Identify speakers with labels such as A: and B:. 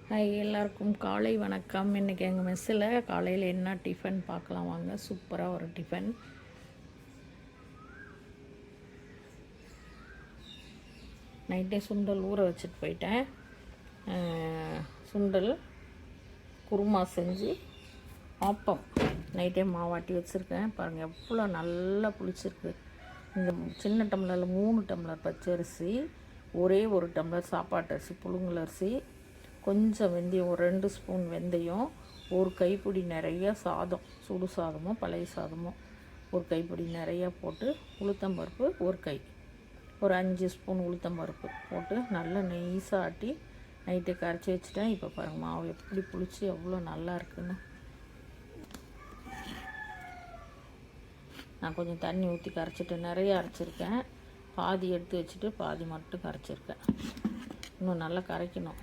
A: Hi, எல்லாருக்கும் காலை வணக்கம். இன்றைக்கி எங்கள் மெஸ்ஸில் காலையில் என்ன டிஃபன் பார்க்கலாம் வாங்க. சூப்பராக ஒரு டிஃபன். நைட்டே சுண்டல் ஊற வச்சுட்டு போயிட்டேன். சுண்டல் குருமா செஞ்சு ஆப்பம் நைட்டே மாவாட்டி வச்சுருக்கேன். பாருங்கள் எவ்வளோ நல்லா புளிச்சிருக்கு. இந்த சின்ன டம்ளரில் 3 டம்ளர் பச்சரிசி, ஒரே 1 டம்ளர் சாப்பாட்டு அரிசி புழுங்கலரிசி, கொஞ்சம் வெந்தயம், ஒரு 2 ஸ்பூன் வெந்தயம், ஒரு கைப்பிடி நிறைய சாதம், சுடு சாதமோ பழைய சாதமோ ஒரு கைப்பிடி நிறையா போட்டு, உளுத்தம்பருப்பு ஒரு கை, ஒரு 5 ஸ்பூன் உளுத்தம்பருப்பு போட்டு நல்லா நெய்ஸாக ஆட்டி நைட்டு கரைச்சி வச்சுட்டேன். இப்போ பாருங்கள் மாவு எப்படி புளிச்சு எவ்வளோ நல்லா இருக்குன்னு. நான் கொஞ்சம் தண்ணி ஊற்றி கரைச்சிட்டு நிறைய அரைச்சிருக்கேன். பாதி எடுத்து வச்சுட்டு பாதி மட்டும் கரைச்சிருக்கேன். இன்னும் நல்லா கரைக்கணும்.